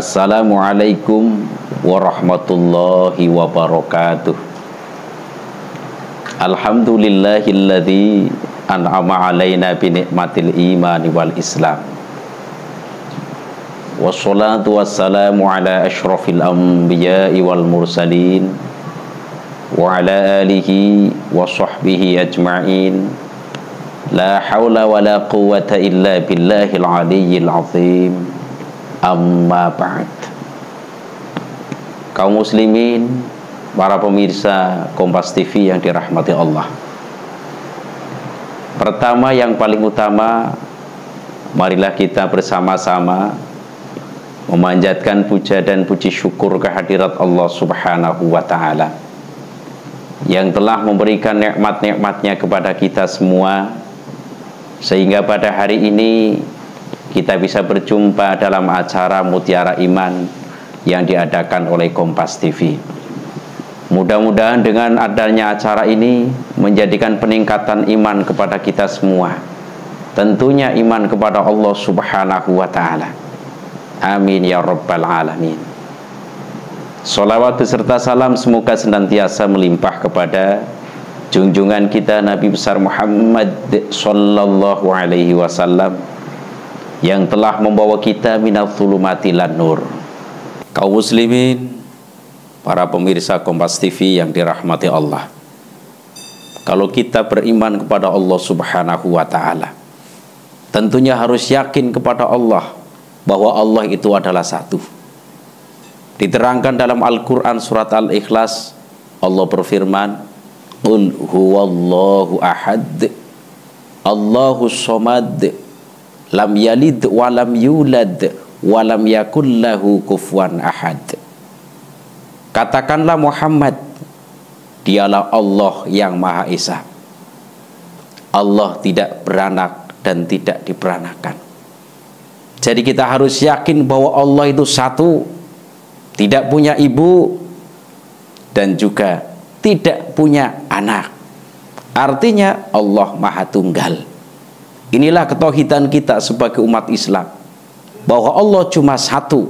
Assalamualaikum warahmatullahi wabarakatuh. Alhamdulillahilladzi an'ama alaina bi ni'matil imani wal islam. Wassalatu wassalamu ala asyrafil anbiya'i wal mursalin wa ala alihi wa sahbihi ajma'in. La hawla wa la quwwata illa billahil aliyyil azim. Amma ba'd. Kaum muslimin, para pemirsa Kompas TV yang dirahmati Allah. Pertama, yang paling utama, marilah kita bersama-sama memanjatkan puja dan puji syukur kehadirat Allah Subhanahu wa ta'ala yang telah memberikan nikmat-nikmatnya kepada kita semua, sehingga pada hari ini kita bisa berjumpa dalam acara Mutiara Iman yang diadakan oleh Kompas TV. Mudah-mudahan dengan adanya acara ini menjadikan peningkatan iman kepada kita semua, tentunya iman kepada Allah Subhanahu wa ta'ala. Amin ya rabbal alamin. Salawat beserta salam semoga senantiasa melimpah kepada junjungan kita Nabi besar Muhammad sallallahu alaihi wasallam yang telah membawa kita minal zulumati lan nur. Kaum muslimin, para pemirsa Kompas TV yang dirahmati Allah, kalau kita beriman kepada Allah Subhanahu wa ta'ala, tentunya harus yakin kepada Allah bahwa Allah itu adalah satu. Diterangkan dalam Al-Quran surat Al-Ikhlas, Allah berfirman, Qul huwallahu ahad, Allahu somad, lam yalid walam yulad walam yakullahu kufuwan ahad. Katakanlah Muhammad, dialah Allah yang Maha Esa. Allah tidak beranak dan tidak diperanakan. Jadi kita harus yakin bahwa Allah itu satu, tidak punya ibu dan juga tidak punya anak. Artinya Allah Maha Tunggal. Inilah ketauhidan kita sebagai umat Islam, bahwa Allah cuma satu.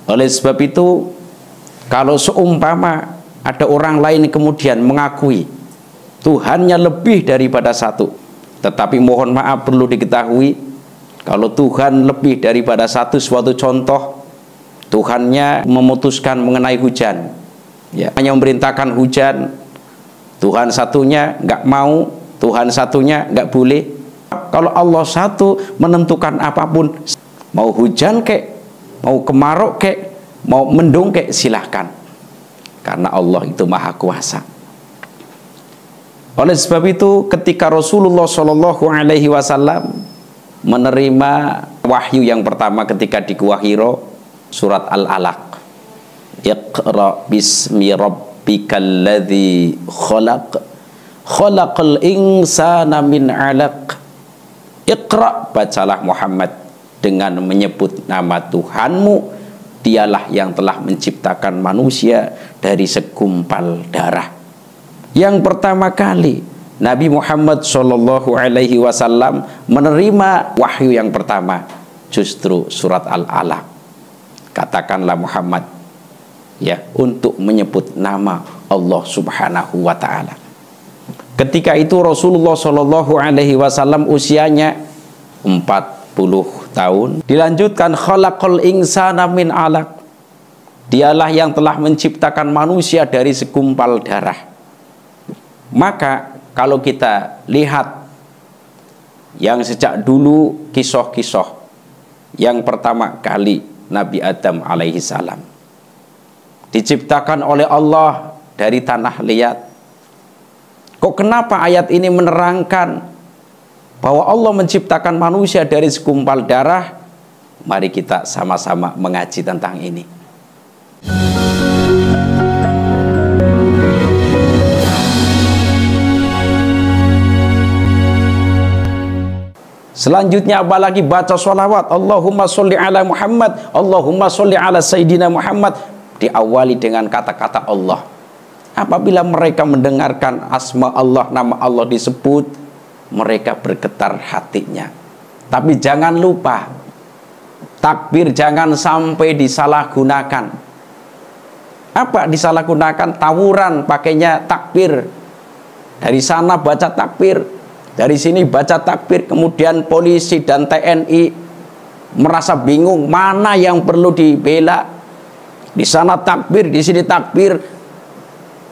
Oleh sebab itu, kalau seumpama ada orang lain kemudian mengakui Tuhannya lebih daripada satu, tetapi mohon maaf perlu diketahui, kalau Tuhan lebih daripada satu, suatu contoh, Tuhannya memutuskan mengenai hujan, ya, hanya memerintahkan hujan, Tuhan satunya nggak mau, Tuhan satunya nggak boleh. Kalau Allah satu menentukan apapun, mau hujan kek, mau kemarau kek, mau mendung kek, silahkan, karena Allah itu maha kuasa. Oleh sebab itu, ketika Rasulullah Shallallahu Alaihi Wasallam menerima wahyu yang pertama ketika di Gua Hiro, surat Al-Alaq, Iqra bismi rabbikal ladzi khalaq, khalaqal insana min 'alaq. Iqra, bacalah Muhammad dengan menyebut nama Tuhanmu, dialah yang telah menciptakan manusia dari segumpal darah. Yang pertama kali Nabi Muhammad Shallallahu Alaihi Wasallam menerima wahyu yang pertama justru surat Al-Alaq. Katakanlah Muhammad, ya, untuk menyebut nama Allah Subhanahu wa ta'ala. Ketika itu Rasulullah Shallallahu Alaihi Wasallam usianya 40 tahun. Dilanjutkan, khalaqal insana min 'alaq. Dialah yang telah menciptakan manusia dari segumpal darah. Maka kalau kita lihat yang sejak dulu kisah-kisah, yang pertama kali Nabi Adam alaihi salam diciptakan oleh Allah dari tanah liat. Kok kenapa ayat ini menerangkan bahwa Allah menciptakan manusia dari segumpal darah? Mari kita sama-sama mengaji tentang ini. Selanjutnya apalagi baca sholawat, Allahumma sholli ala Muhammad, Allahumma sholli ala Sayyidina Muhammad, diawali dengan kata-kata Allah. Apabila mereka mendengarkan asma Allah, nama Allah disebut, mereka bergetar hatinya. Tapi jangan lupa, Takbir jangan sampai disalahgunakan. Apa disalahgunakan? Tawuran pakainya takbir. Dari sana baca takbir, dari sini baca takbir, kemudian polisi dan TNI merasa bingung mana yang perlu dibela. Di sana takbir, di sini takbir.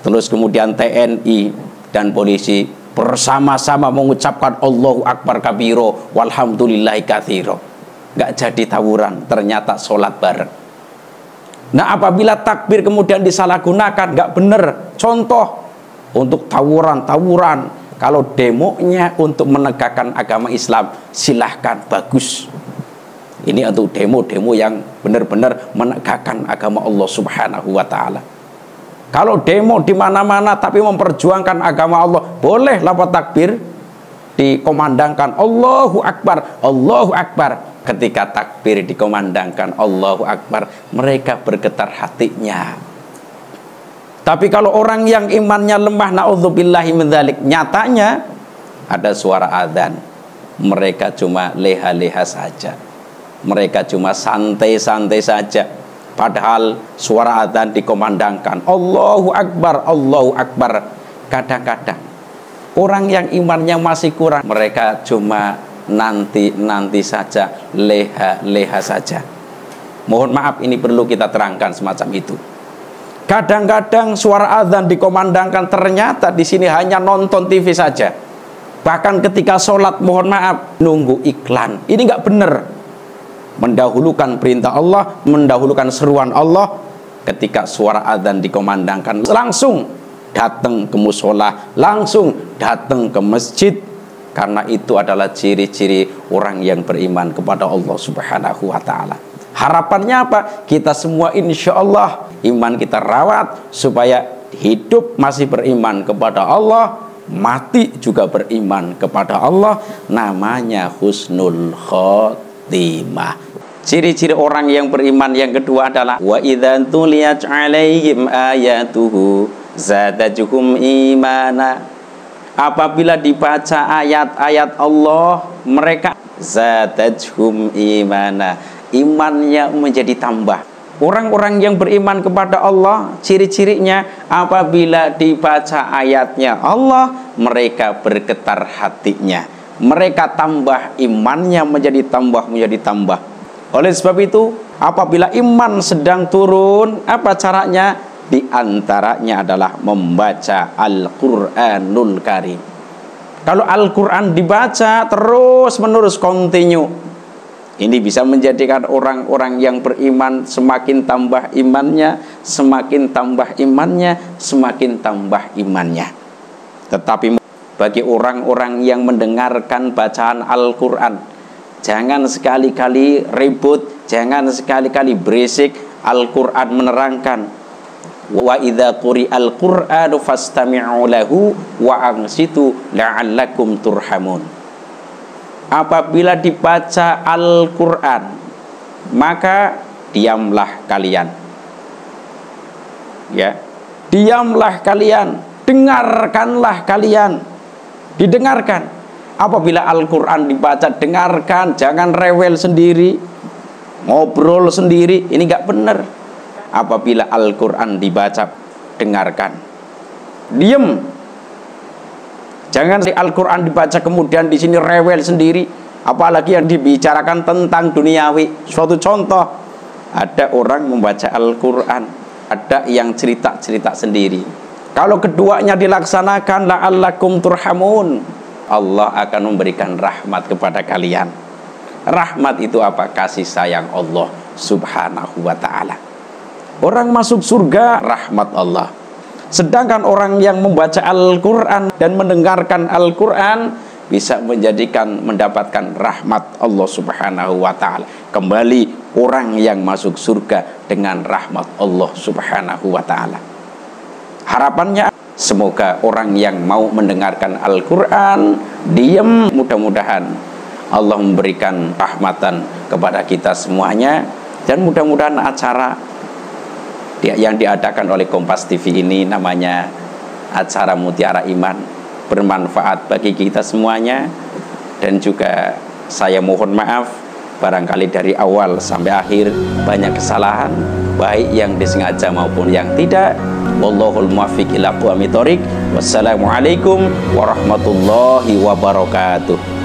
Terus kemudian TNI dan polisi bersama-sama mengucapkan Allahu Akbar kabiro walhamdulillahi katsiro. Nggak jadi tawuran, ternyata sholat bareng. Nah, apabila takbir kemudian disalahgunakan, nggak benar. Contoh untuk tawuran, kalau demonya untuk menegakkan agama Islam, silahkan, bagus. Ini untuk demo-demo yang benar-benar menegakkan agama Allah Subhanahu wa Ta'ala. Kalau demo di mana-mana tapi memperjuangkan agama Allah, boleh lafaz takbir dikomandangkan Allahu Akbar, Allahu Akbar. Ketika takbir dikomandangkan Allahu Akbar, mereka bergetar hatinya. Tapi kalau orang yang imannya lemah, naudzubillahi min dzalik, nyatanya ada suara adzan, mereka cuma leha-leha saja, mereka cuma santai-santai saja. Padahal suara adzan dikomandangkan Allahu Akbar, Allahu Akbar. Kadang-kadang orang yang imannya masih kurang, mereka cuma nanti saja, leha-leha saja. Mohon maaf, ini perlu kita terangkan semacam itu. Kadang-kadang suara azan dikomandangkan, ternyata di sini hanya nonton TV saja. Bahkan ketika sholat, mohon maaf, nunggu iklan. Ini nggak benar. Mendahulukan perintah Allah, mendahulukan seruan Allah. Ketika suara azan dikomandangkan, langsung datang ke musola, langsung datang ke masjid. Karena itu adalah ciri-ciri orang yang beriman kepada Allah Subhanahu wa Ta'ala. Harapannya apa? Kita semua insya Allah iman kita rawat supaya hidup masih beriman kepada Allah, mati juga beriman kepada Allah. Namanya husnul khotimah. Ciri-ciri orang yang beriman yang kedua adalah wa idza tuliyat 'alaihim ayatuhu zadatuhum imana. Apabila dibaca ayat-ayat Allah, mereka zadatuhum imana, imannya menjadi tambah. Orang-orang yang beriman kepada Allah, ciri-cirinya apabila dibaca ayatnya Allah, mereka bergetar hatinya, mereka tambah imannya, menjadi tambah. Oleh sebab itu, apabila iman sedang turun, apa caranya? Di antaranya adalah membaca Al-Quranul Karim. Kalau Al-Quran dibaca terus menerus, continue, ini bisa menjadikan orang-orang yang beriman semakin tambah imannya, semakin tambah imannya, semakin tambah imannya. Tetapi bagi orang-orang yang mendengarkan bacaan Al-Quran, jangan sekali-kali ribut, jangan sekali-kali berisik. Al-Quran menerangkan, wa idza quri'al qur'anu fastami'u lahu wa ansitu la'allakum turhamun. Apabila dibaca Al-Quran, maka diamlah kalian. Ya, diamlah kalian, dengarkanlah kalian. Didengarkan. Apabila Al-Quran dibaca, dengarkan, jangan rewel sendiri, ngobrol sendiri, ini nggak benar. Apabila Al-Quran dibaca, dengarkan, diem. Jangan Al-Quran dibaca kemudian di sini rewel sendiri, apalagi yang dibicarakan tentang duniawi. Suatu contoh, ada orang membaca Al-Quran, ada yang cerita-cerita sendiri. Kalau keduanya dilaksanakan, la'allakum turhamun, Allah akan memberikan rahmat kepada kalian. Rahmat itu apa? Kasih sayang Allah Subhanahu wa Ta'ala. Orang masuk surga rahmat Allah. Sedangkan orang yang membaca Al-Quran dan mendengarkan Al-Quran bisa mendapatkan rahmat Allah Subhanahu wa Ta'ala. Kembali orang yang masuk surga dengan rahmat Allah Subhanahu wa Ta'ala. Harapannya semoga orang yang mau mendengarkan Al-Quran diam, mudah-mudahan Allah memberikan rahmatan kepada kita semuanya. Dan mudah-mudahan acara yang diadakan oleh Kompas TV ini, namanya acara Mutiara Iman, bermanfaat bagi kita semuanya. Dan juga saya mohon maaf Barangkali dari awal sampai akhir banyak kesalahan, baik yang disengaja maupun yang tidak. Wallahul muwaffiq ila aqwamit thoriq. Wassalamualaikum warahmatullahi wabarakatuh.